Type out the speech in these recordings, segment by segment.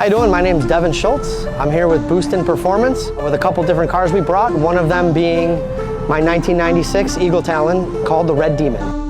How you doing? My name's Devin Shultz. I'm here with Boostin Performance with a couple different cars we brought, one of them being my 1996 Eagle Talon called the Red Demon.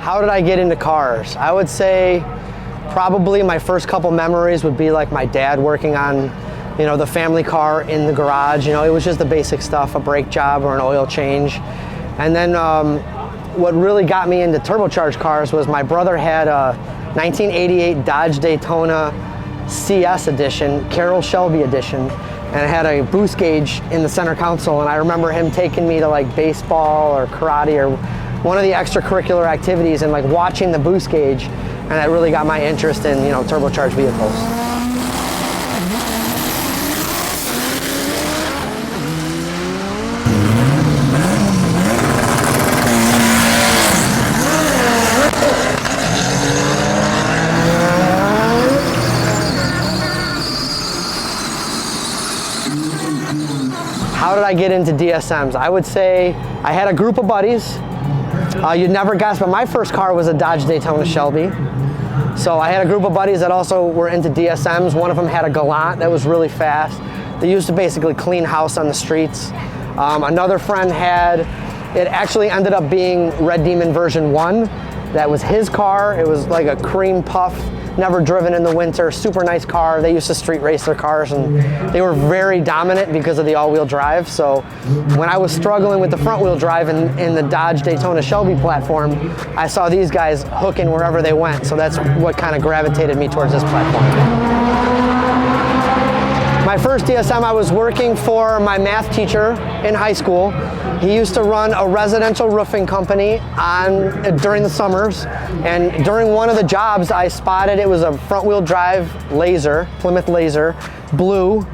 How did I get into cars? I would say probably my first couple memories would be like my dad working on, the family car in the garage. It was just the basic stuff, a brake job or an oil change. And then what really got me into turbocharged cars was my brother had a 1988 Dodge Daytona CS edition, Carroll Shelby edition, and it had a boost gauge in the center console. And I remember him taking me to like baseball or karate or one of the extracurricular activities and like watching the boost gauge, and that really got my interest in turbocharged vehicles. How did I get into DSMs? I would say I had a group of buddies. You'd never guess, but my first car was a Dodge Daytona Shelby. So I had a group of buddies that also were into DSMs. One of them had a Galant that was really fast. They used to basically clean house on the streets. Another friend had, it actually ended up being Red Demon version 1. That was his car. It was like a cream puff, never driven in the winter, super nice car. They used to street race their cars, and they were very dominant because of the all-wheel drive. So when I was struggling with the front-wheel drive in the Dodge Daytona Shelby platform, I saw these guys hooking wherever they went. So that's what kind of gravitated me towards this platform. My first DSM, I was working for my math teacher in high school. He used to run a residential roofing company during the summers, and during one of the jobs I spotted it was a front-wheel drive Laser, Plymouth Laser, blue,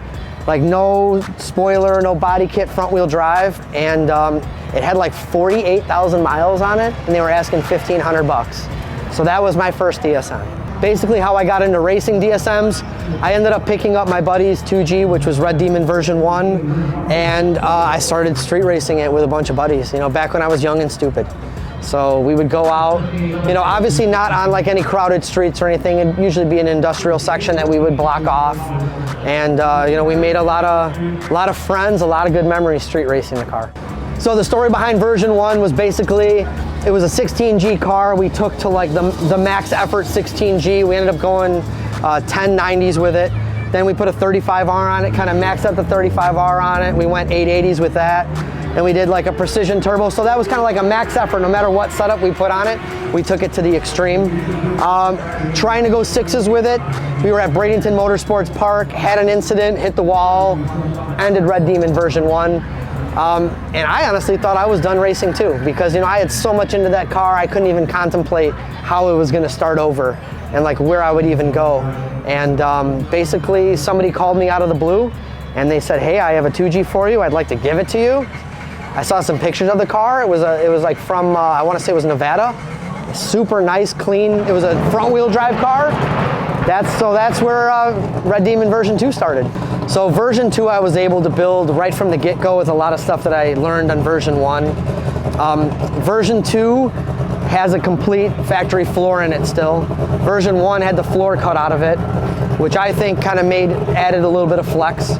like no spoiler, no body kit, front-wheel drive, and it had like 48,000 miles on it, and they were asking $1,500. So that was my first DSM. Basically how I got into racing DSMs, I ended up picking up my buddy's 2G, which was Red Demon version 1, and I started street racing it with a bunch of buddies, back when I was young and stupid. So we would go out, obviously not on like any crowded streets or anything. It'd usually be an industrial section that we would block off. And we made a lot of friends, a lot of good memories street racing the car. So the story behind version 1 was basically, it was a 16G car. We took to like the max effort 16G. We ended up going 1090s with it. Then we put a 35R on it, kind of maxed out the 35R on it. We went 880s with that. And we did like a precision turbo. So that was kind of like a max effort. No matter what setup we put on it, we took it to the extreme. Trying to go 6s with it. We were at Bradenton Motorsports Park, had an incident, hit the wall, ended Red Demon version 1. And I honestly thought I was done racing too, because I had so much into that car, I couldn't even contemplate how it was going to start over and like where I would even go. And basically somebody called me out of the blue and they said, hey, I have a 2G for you, I'd like to give it to you. I saw some pictures of the car. It was like from, I want to say it was Nevada. Super nice, clean. It was a front wheel drive car. That's where Red Demon version 2 started. So version 2 I was able to build right from the get-go with a lot of stuff that I learned on version 1. Version 2 has a complete factory floor in it still. Version 1 had the floor cut out of it, which I think kind of added a little bit of flex.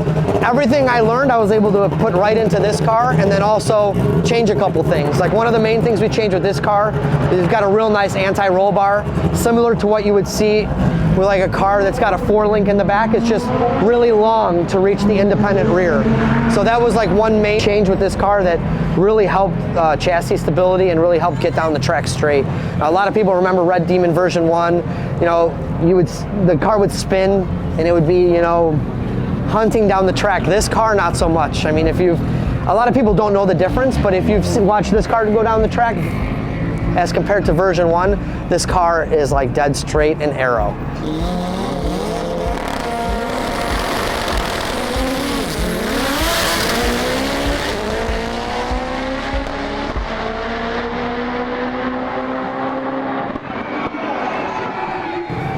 Everything I learned I was able to put right into this car, and then also change a couple things. Like one of the main things we changed with this car is it's got a real nice anti-roll bar, similar to what you would see with like a car that's got a 4-link in the back. It's just really long to reach the independent rear. So that was like one main change with this car that really helped chassis stability and really helped get down the track straight. A lot of people remember Red Demon version 1. The car would spin and it would be, hunting down the track. This car, not so much. I mean, a lot of people don't know the difference, but if you've watched this car go down the track, as compared to version 1, this car is like dead straight and arrow.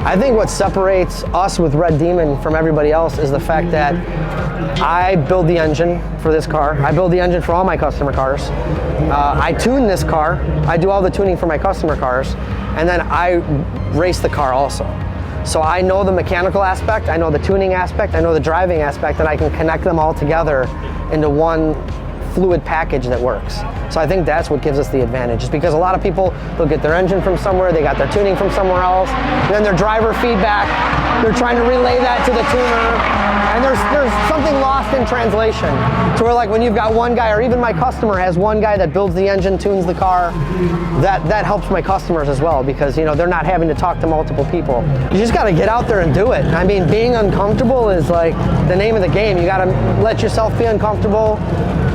I think what separates us with Red Demon from everybody else is the fact that I build the engine for this car. I build the engine for all my customer cars. I tune this car. I do all the tuning for my customer cars. And then I race the car also. So I know the mechanical aspect, I know the tuning aspect, I know the driving aspect, and I can connect them all together into one fluid package that works. So I think that's what gives us the advantage, is because a lot of people, they'll get their engine from somewhere, they got their tuning from somewhere else, and then their driver feedback, they're trying to relay that to the tuner, and there's something lost in translation. So we're like, when you've got one guy, or even my customer has one guy that builds the engine, tunes the car, that helps my customers as well, because they're not having to talk to multiple people. You just gotta get out there and do it. I mean, being uncomfortable is like the name of the game. You gotta let yourself be uncomfortable,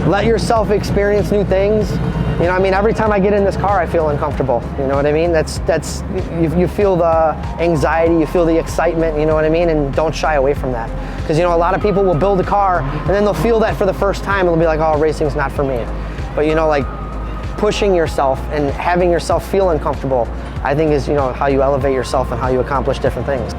let yourself experience new things. I mean, every time I get in this car, I feel uncomfortable. You know what I mean? You feel the anxiety, you feel the excitement, you know what I mean? And don't shy away from that. Because, a lot of people will build a car and then they'll feel that for the first time and they'll be like, oh, racing's not for me. But, like pushing yourself and having yourself feel uncomfortable, I think is, how you elevate yourself and how you accomplish different things.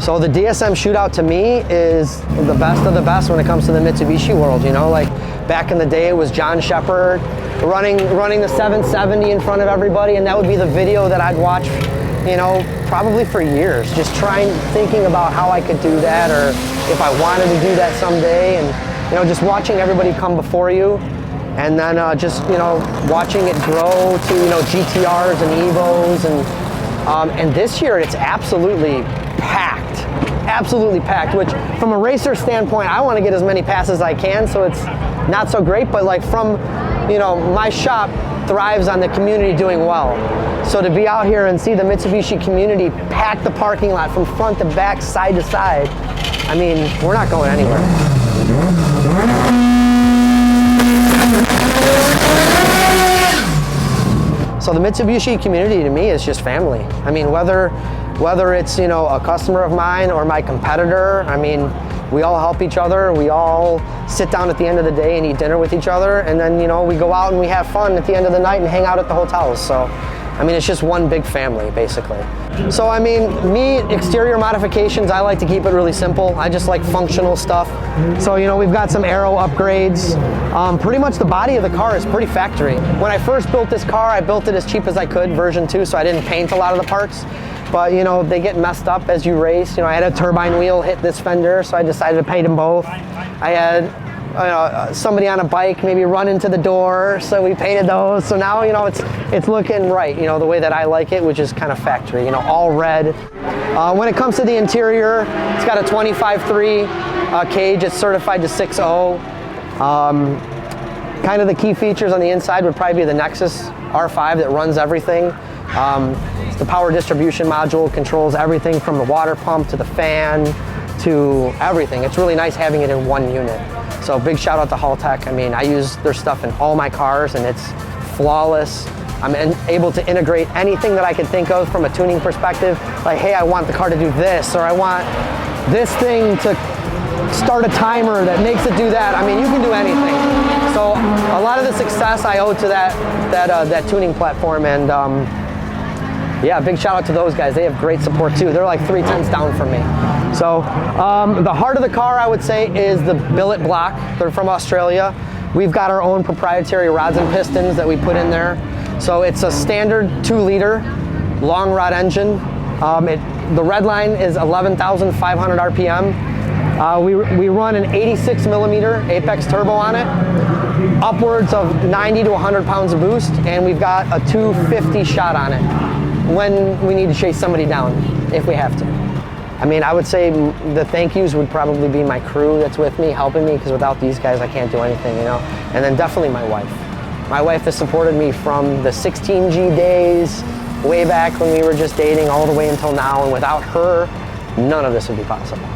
So the DSM shootout to me is the best of the best when it comes to the Mitsubishi world. Like back in the day, it was John Shepard running the 770 in front of everybody, and that would be the video that I'd watch, probably for years, just thinking about how I could do that, or if I wanted to do that someday, and just watching everybody come before you, and then just watching it grow to GTRs and Evos, and this year it's absolutely packed, which from a racer standpoint, I want to get as many passes as I can, so it's not so great, but like from, my shop thrives on the community doing well. So to be out here and see the Mitsubishi community pack the parking lot from front to back, side to side, I mean, we're not going anywhere. So the Mitsubishi community to me is just family. I mean, whether it's, a customer of mine or my competitor, I mean, we all help each other. We all sit down at the end of the day and eat dinner with each other. And then, we go out and we have fun at the end of the night and hang out at the hotels. So, I mean, it's just one big family, basically. So, I mean, exterior modifications, I like to keep it really simple. I just like functional stuff. So, we've got some aero upgrades. Pretty much the body of the car is pretty factory. When I first built this car, I built it as cheap as I could, version 2, so I didn't paint a lot of the parts. But, they get messed up as you race. I had a turbine wheel hit this fender, so I decided to paint them both. I had somebody on a bike maybe run into the door, so we painted those. So now, it's looking right, the way that I like it, which is kind of factory, all red. When it comes to the interior, it's got a 25.3 cage. It's certified to 6.0. Kind of the key features on the inside would probably be the Nexus R5 that runs everything. The power distribution module controls everything from the water pump to the fan to everything. It's really nice having it in one unit. So big shout out to Haltech. I mean, I use their stuff in all my cars and it's flawless. I'm able to integrate anything that I can think of from a tuning perspective. Like, hey, I want the car to do this, or I want this thing to start a timer that makes it do that. I mean, you can do anything. So a lot of the success I owe to that tuning platform, and yeah, big shout out to those guys. They have great support too. They're like 3/10 down from me. So the heart of the car, I would say, is the billet block. They're from Australia. We've got our own proprietary rods and pistons that we put in there. So it's a standard 2-liter long rod engine. The red line is 11,500 RPM. We run an 86 millimeter Apex turbo on it, upwards of 90 to 100 pounds of boost, and we've got a 250 shot on it when we need to chase somebody down, if we have to. I mean, I would say the thank yous would probably be my crew that's with me, helping me, because without these guys, I can't do anything, And then definitely my wife. My wife has supported me from the 16G days, way back when we were just dating, all the way until now, and without her, none of this would be possible.